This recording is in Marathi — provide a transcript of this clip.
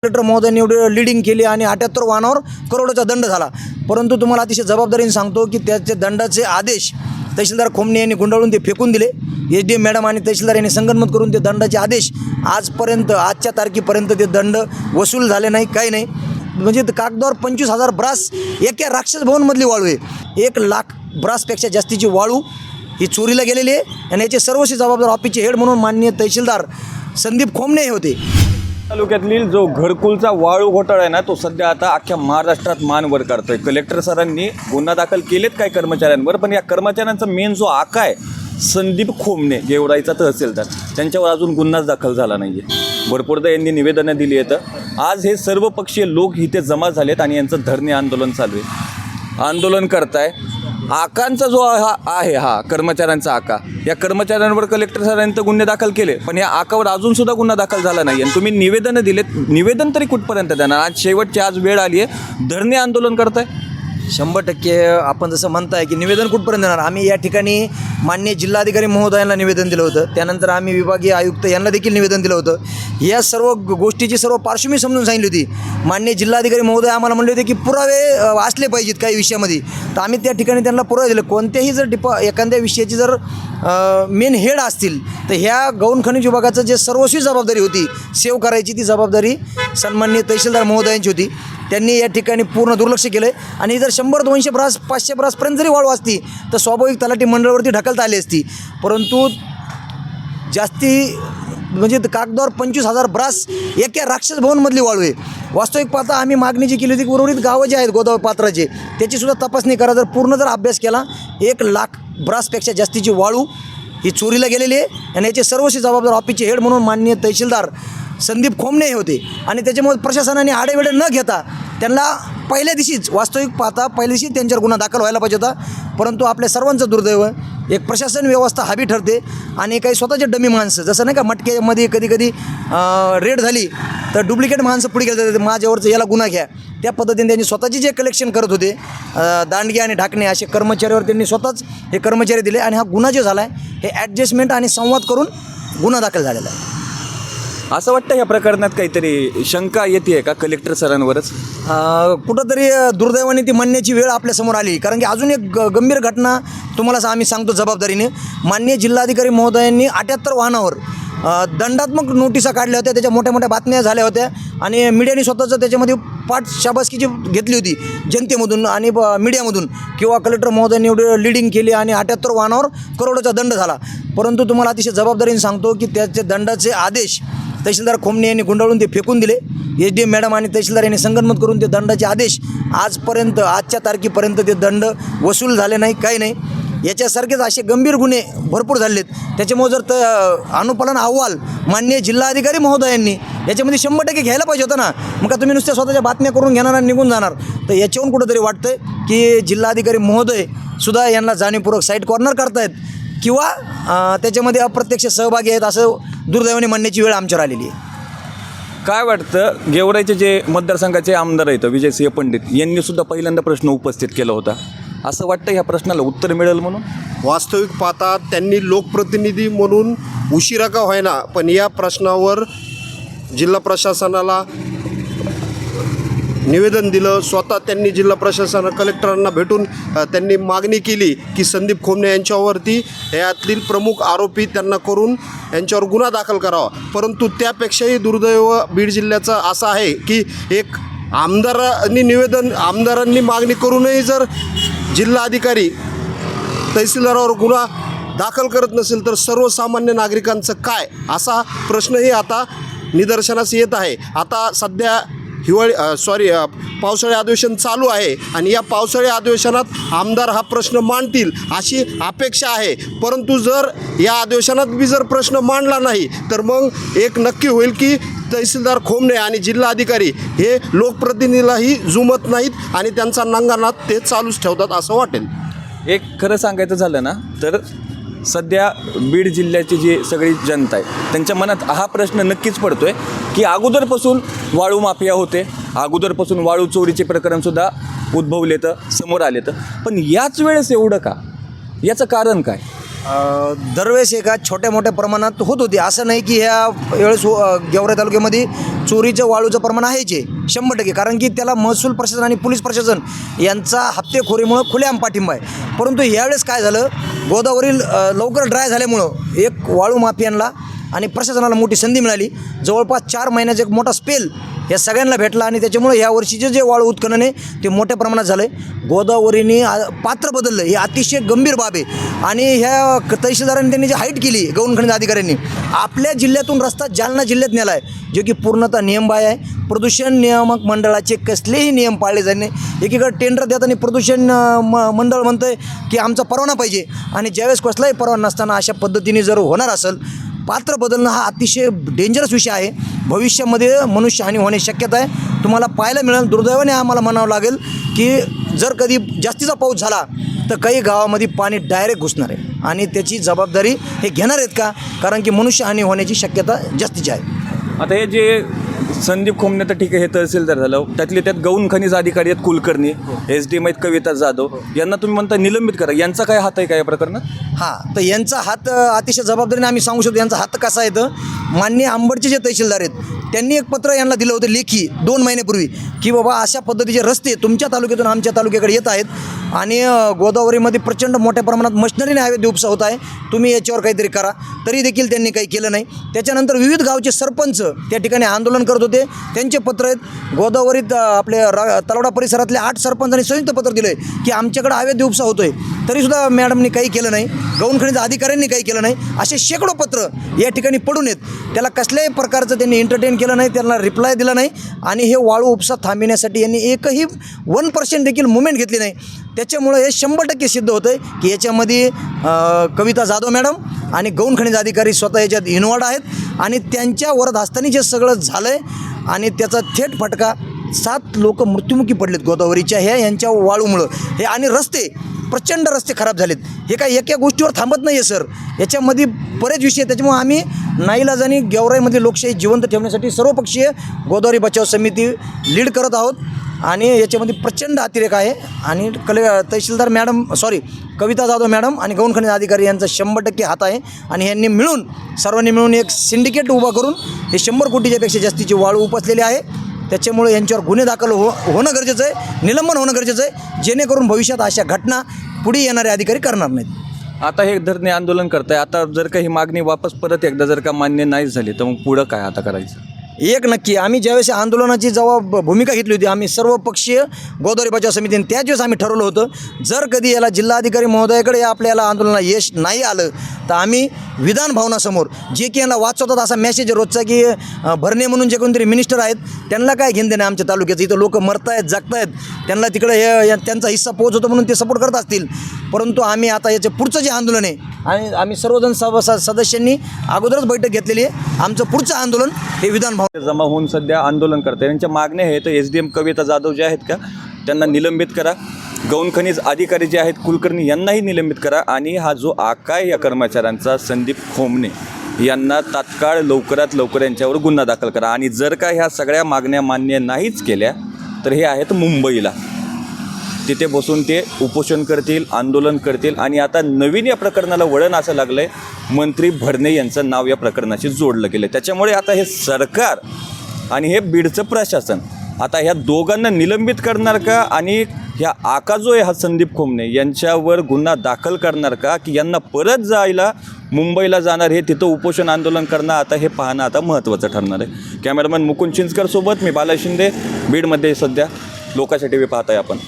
कलेक्टर महोदयांनी एवढी लीडिंग केली आणि 78 वाहनावर करोडोचा दंड झाला. परंतु तुम्हाला अतिशय जबाबदारीने सांगतो की त्याचे दंडाचे आदेश तहसीलदार खोमणे यांनी गुंडाळून ते फेकून दिले. एसडीएम मॅडम आणि तहसीलदार यांनी संगनमत करून ते दंडाचे आदेश आजपर्यंत आजच्या तारखेपर्यंत ते दंड वसूल झाले नाही, काही नाही. म्हणजे कागदावर 25,000 ब्रास एका राक्षस भवनमधली वाळू आहे. 1,00,000 ब्रासपेक्षा जास्तीची वाळू ही चोरीला गेलेली आहे आणि याचे सर्वस्वी जबाबदार ऑफिसचे हेड म्हणून माननीय तहसीलदार संदीप खोमणे हे होते. तालुक्यातील जो घरकुलचा वाळू घोटाळा आहे ना, तो सध्या आता अख्ख्या महाराष्ट्रात मान वर काढतोय. कलेक्टर सरांनी गुन्हा दाखल केलेत काही कर्मचाऱ्यांवर, पण या कर्मचाऱ्यांचा मेन जो आका आहे संदीप खोमणे गेवराईचा तहसीलदार, त्यांच्यावर अजून गुन्हाच दाखल झाला नाही आहे. भरपूरदा यांनी निवेदनं दिली आहेत. आज हे सर्वपक्षीय लोक इथे जमा झालेत आणि यांचं धरणे आंदोलन चालू आहे. आंदोलन करताय. आकांचा जो हा कर्मचाऱ्यांचा आका, या कर्मचाऱ्यांवर कलेक्टर सरांनी तर गुन्हे दाखल केले, पण या आकावर अजूनसुद्धा गुन्हा दाखल झाला नाही. आणि तुम्ही निवेदनं दिलेत, निवेदन तरी कुठपर्यंत देणार? आज शेवटची आज वेळ आली आहे, धरणे आंदोलन करताय. 100% आपण जसं म्हणताय की निवेदन कुठपर्यंत देणार. आम्ही या ठिकाणी माननीय जिल्हाधिकारी महोदयांना निवेदन दिलं होतं, त्यानंतर आम्ही विभागीय आयुक्त यांना देखील निवेदन दिलं होतं. या सर्व गोष्टीची सर्व पार्श्वभूमी समजून सांगितली होती. माननीय जिल्हाधिकारी महोदय आम्हाला म्हणले होते की पुरावे असले पाहिजेत काही विषयामध्ये, तर आम्ही त्या ठिकाणी त्यांना पुरावे दिले. कोणत्याही जर एखाद्या विषयाची जर मेन हेड असतील तर ह्या गौण खनिज विभागाचं जे सर्वस्वी जबाबदारी होती सेव्ह करायची, ती जबाबदारी सन्माननीय तहसीलदार महोदयांची होती. त्यांनी या ठिकाणी पूर्ण दुर्लक्ष केलं आहे. आणि जर 100-200 ब्रास 500 ब्रासपर्यंत जरी वाळू असती तर स्वाभाविक तलाठी मंडळावरती ढकलता आली असती. परंतु जास्ती म्हणजे कागदावर 25,000 ब्रास एका राक्षस भवनमधली वाळू आहे. वास्तविक पाहता आम्ही मागणी जी केली होती की उर्वरित गावं जे आहेत गोदावरी पात्राचे, त्याचीसुद्धा तपासणी करा. जर पूर्ण जर अभ्यास केला, 1,00,000 ब्रासपेक्षा जास्तीची वाळू ही चोरीला गेलेली आहे आणि याचे सर्वस्वी जबाबदार ऑफिसचे हेड म्हणून माननीय तहसीलदार संदीप खोमणे हे होते. आणि त्याच्यामुळे प्रशासनाने आडेवेडे न घेता त्यांना पहिल्या दिवशीच, वास्तविक पाहता पहिल्या दिवशी त्यांच्यावर गुन्हा दाखल व्हायला पाहिजे होता. परंतु आपल्या सर्वांचं दुर्दैव, एक प्रशासन व्यवस्था हवी ठरते आणि काही स्वतःचे डमी माणसं, जसं नाही का मटक्यामध्ये कधी कधी रेड झाली तर डुप्लिकेट माणसं पुढे गेले जाते, माझ्यावरचं याला गुन्हा घ्या. त्या पद्धतीने त्यांनी स्वतःचे जे कलेक्शन करत होते दांडगे आणि ढाकणे असे कर्मचाऱ्यावर त्यांनी स्वतःच हे कर्मचारी दिले. आणि हा गुन्हा जो झाला आहे हे ॲडजस्टमेंट आणि संवाद करून गुन्हा दाखल झालेला आहे. असं वाटतं या प्रकरणात काहीतरी शंका येते का कलेक्टर सरांवरच? कुठंतरी दुर्दैवाने ती म्हणण्याची वेळ आपल्यासमोर आली. कारण की अजून एक गंभीर घटना तुम्हाला आम्ही सांगतो जबाबदारीने. माननीय जिल्हाधिकारी महोदयांनी 78 वाहनावर दंडात्मक नोटिसा काढल्या होत्या, त्याच्या मोठ्या मोठ्या बातम्या झाल्या होत्या आणि मीडियाने स्वतःचं त्याच्यामध्ये पाठ शाबासकीची घेतली होती जनतेमधून आणि मीडियामधून, किंवा कलेक्टर महोदयांनी एवढी लीडिंग केली आणि 78 वाहनावर करोडोचा दंड झाला. परंतु तुम्हाला अतिशय जबाबदारीने सांगतो की त्याचे दंडाचे आदेश तहसीलदार खोमणे यांनी गुंडाळून ते फेकून दिले. एसडीएम मॅडम आणि तहसीलदार यांनी संगनमत करून ते दंडाचे आदेश आजपर्यंत आजच्या तारखेपर्यंत ते दंड वसूल झाले नाही, काही नाही. याच्यासारखेच असे गंभीर गुन्हे भरपूर झालेत. त्याच्यामुळे जर अनुपालन अहवाल माननीय जिल्हाधिकारी महोदयांनी याच्यामध्ये 100% घ्यायला पाहिजे होतं ना. मग का तुम्ही नुसत्या स्वतःच्या बातम्या करून घेणार आणि निघून जाणार? तर याच्याहून कुठंतरी वाटतंय की जिल्हाधिकारी महोदय सुद्धा यांना जाणीवपूर्वक साईड कॉर्नर करतायत किंवा त्याच्यामध्ये अप्रत्यक्ष सहभागी आहेत, असं दुर्दैवाने म्हणण्याची वेळ आमच्यावर आलेली आहे. काय वाटतं, गेवराईचे जे मतदारसंघाचे आमदार आहेत विजयसिंह पंडित यांनी सुद्धा पहिल्यांदा प्रश्न उपस्थित केला होता. असं वाटतं ह्या प्रश्नाला उत्तर मिळेल म्हणून? वास्तविक पाहता त्यांनी लोकप्रतिनिधी म्हणून उशिरा का होईना पण या प्रश्नावर जिल्हा प्रशासनाला निवेदन दिलं. स्वतः त्यांनी जिल्हा प्रशासन कलेक्टरांना भेटून त्यांनी मागणी केली की संदीप खोमणे यांच्यावरती यातील प्रमुख आरोपी त्यांना करून यांच्यावर गुन्हा दाखल करावा. परंतु त्यापेक्षाही दुर्दैव बीड जिल्ह्याचं असं आहे की एक आमदारांनी मागणी करूनही जर जिल्हाधिकारी तहसीलदारावर गुन्हा दाखल करत नसेल तर सर्वसामान्य नागरिकांचं काय, असा प्रश्नही आता निदर्शनास येत आहे. आता सध्या पावसाळी अधिवेशन चालू आहे आणि या पावसाळी अधिवेशनात आमदार हा प्रश्न मांडतील अशी अपेक्षा आहे. परंतु जर या अधिवेशनात बी जर प्रश्न मांडला नाही तर मग एक नक्की होईल की तहसीलदार खोमणे आणि जिल्हाधिकारी हे लोकप्रतिनिधीलाही जुमत नाहीत आणि त्यांचा नंगानाथ ते चालूच ठेवतात असं वाटेल. एक खरं सांगायचं झालं ना तर सध्या बीड जिल्ह्याची जी सगळी जनता आहे त्यांच्या मनात हा प्रश्न नक्कीच पडतो आहे की अगोदरपासून वाळू माफिया होते, अगोदरपासून वाळू चोरीचे प्रकरणसुद्धा उद्भवले तर समोर आले तर, पण याच वेळेस एवढं का? याचं कारण काय? दरवेळेस एका छोट्या मोठ्या प्रमाणात होत होती. असं नाही की ह्या वेळेस गेवराई तालुक्यामध्ये चोरीचं वाळूचं प्रमाण आहेच आहे 100%. कारण की त्याला महसूल प्रशासन आणि पोलीस प्रशासन यांचा हप्तेखोरीमुळं खुलेआम पाठिंबा आहे. परंतु यावेळेस काय झालं, गोदावरी लवकर ड्राय झाल्यामुळं एक वाळू माफियांना आणि प्रशासनाला मोठी संधी मिळाली. जवळपास 4 महिन्याचा एक मोठा स्पेल या सगळ्यांना भेटला आणि त्याच्यामुळे या वर्षीचे जे वाळू उत्खनन आहे ते मोठ्या प्रमाणात झालं आहे. गोदावरीने पात्र बदललं ही अतिशय गंभीर बाब आहे. आणि ह्या तहसीलदारांनी त्यांनी जी हाईट केली गौण खनिज अधिकाऱ्यांनी आपल्या जिल्ह्यातून रस्ता जालना जिल्ह्यात नेला आहे, जो की पूर्णतः नियमबाह्य आहे. प्रदूषण नियामक मंडळाचे कसलेही नियम पाळले जाणे. एकीकडे टेंडर देताना प्रदूषण मंडळ म्हणतं आहे की आमचा परवाना पाहिजे आणि ज्यावेळेस कसलाही परवाना नसताना अशा पद्धतीने जर होणार असेल पात्र बदलणं हा अतिशय डेंजरस विषय आहे. भविष्यामध्ये मनुष्यहानी होण्याची शक्यता आहे. तुम्हाला पाहायला मिळेल, दुर्दैवाने आम्हाला म्हणावं लागेल की जर कधी जास्तीचा पाऊस झाला तर काही गावामध्ये पाणी डायरेक्ट घुसणार आहे आणि त्याची जबाबदारी हे घेणार आहेत का? कारण की मनुष्यहानी होण्याची शक्यता जास्तीची आहे. आता हे जे संदीप खोमणे तर ठीक आहे, हे तहसीलदार झालं, त्यातले त्यात गौण खनिज अधिकारी आहेत कुलकर्णी, SDM आहेत कविता जाधव, यांना तुम्ही म्हणता निलंबित करा. यांचा काय हात आहे का या प्रकरणात? हां, तर यांचा हात अतिशय जबाबदारीने आम्ही सांगू शकतो. यांचा हात कसा आहे तर माननीय अंबडचे जे तहसीलदार आहेत त्यांनी एक पत्र यांना दिलं होतं लेखी 2 महिन्यापूर्वी की बाबा अशा पद्धतीचे रस्ते तुमच्या तालुक्यातून आमच्या तालुक्याकडे येत आहेत आणि गोदावरीमध्ये प्रचंड मोठ्या प्रमाणात मशिनरीने अवैध उपसा होत आहे, तुम्ही याच्यावर काहीतरी करा. तरी देखील त्यांनी काही केलं नाही. त्याच्यानंतर विविध गावचे सरपंच त्या ठिकाणी आंदोलन करत होते, त्यांचे पत्र आहेत. गोदावरीत आपले तलावडा परिसरातले 8 सरपंचांनी संयुक्त पत्र दिलं आहे की आमच्याकडे अवैध उपसा होतो आहे, तरीसुद्धा मॅडमनी काही केलं नाही, गौण खनिज अधिकाऱ्यांनी काही केलं नाही. असे शेकडो पत्र या ठिकाणी पडून आहेत. त्याला कसल्याही प्रकारचं त्यांनी एंटरटेन केलं नाही, त्यांना रिप्लाय दिला नाही आणि हे वाळू उपसा थांबविण्यासाठी यांनी एकही 1% देखील मुवमेंट घेतली नाही. त्याच्यामुळं हे 100% सिद्ध होतं आहे की याच्यामध्ये कविता जाधव मॅडम आणि गौण खनिज अधिकारी स्वतः याच्यात इन्व्हॉल्ड आहेत आणि त्यांच्या वरदहस्तानी जे सगळं झालं आहे आणि त्याचा थेट फटका 7 लोक मृत्युमुखी पडलेत गोदावरीच्या यांच्या वाळूमुळं. हे आणि रस्ते प्रचंड रस्ते खराब झालेत. हे काय एका गोष्टीवर थांबत नाही आहे सर, याच्यामध्ये बरेच विषय. त्याच्यामुळे आम्ही नाईलाजाने गेवराईमध्ये लोकशाही जिवंत ठेवण्यासाठी सर्वपक्षीय गोदावरी बचाव समिती लीड करत आहोत आणि याच्यामध्ये प्रचंड अतिरेक आहे. आणि तहसीलदार मॅडम कविता जाधव मॅडम आणि गौण खनिज अधिकारी यांचा 100% हात आहे आणि यांनी मिळून सर्वांनी मिळून एक सिंडिकेट उभा करून हे 100 कोटीच्यापेक्षा जास्तीची वाळू उपसलेली आहे. त्याच्यामुळे यांच्यावर गुन्हे दाखल होणं गरजेचं आहे, निलंबन होणं गरजेचं आहे, जेणेकरून भविष्यात अशा घटना पुढे येणारे अधिकारी करणार नाहीत. आता हे धरणे आंदोलन करताय, आता जर का ही मागणी वापस परत एकदा जर का मान्य नाही झाली तर मग पुढं काय आता करायचं? एक नक्की आम्ही ज्यावेळेस आंदोलनाची जेव्हा भूमिका घेतली होती आम्ही सर्वपक्षीय गोदावरी बचाव समितीने, त्याच वेळेस आम्ही ठरवलं होतं जर कधी याला जिल्हाधिकारी महोदयाकडे आपल्याला आंदोलनाला यश नाही आलं तर आम्ही विधान भवनासमोर जे की यांना वाचवतात असा मेसेज रोजचा की भरणे म्हणून जे कोणतरी मिनिस्टर आहेत त्यांना काय घेणं देणं आमच्या तालुक्याचं, इथं लोक मरतायत जगतायत, त्यांना तिकडे हे त्यांचा हिस्सा पोहोचवतो म्हणून ते सपोर्ट करत असतील. परंतु आम्ही आता याचं पुढचं जे आंदोलन आहे आणि आम्ही सर्वजण सदस्यांनी अगोदरच बैठक घेतलेली आहे, आमचं पुढचं आंदोलन हे विधान भवन जमा होऊन सध्या आंदोलन करतात. यांच्या मागण्या आहेत तर SDM कविता जाधव जे आहेत का त्यांना निलंबित करा, गौण खनिज अधिकारी जे आहेत कुलकर्णी यांनाही निलंबित करा आणि हा जो आकाय या कर्मचाऱ्यांचा संदीप खोमणे यांना तात्काळ लवकरात लवकर यांच्यावर गुन्हा दाखल करा. आणि जर का ह्या सगळ्या मागण्या मान्य नाहीच केल्या तर हे आहेत मुंबईला, तिथे बसून ते उपोषण करतील, आंदोलन करतील. आणि आता नवीन या प्रकरणाला वळण असं लागलं आहे, मंत्री भरणे यांचं नाव या प्रकरणाशी जोडलं गेलं. त्याच्यामुळे आता हे सरकार आणि हे बीडचं प्रशासन आता ह्या दोघांना निलंबित करणार का आणि ह्या आका जो आहे हा संदीप खोमणे यांच्यावर गुन्हा दाखल करणार का की यांना परत जायला मुंबईला जाणार, हे तिथं उपोषण आंदोलन करणं आता हे पाहणं आता महत्त्वाचं ठरणार आहे. कॅमेरामॅन मुकुंद चिंचकरसोबत मी बाला शिंदे, बीडमध्ये सध्या लोकांच्या TV पाहताय आपण.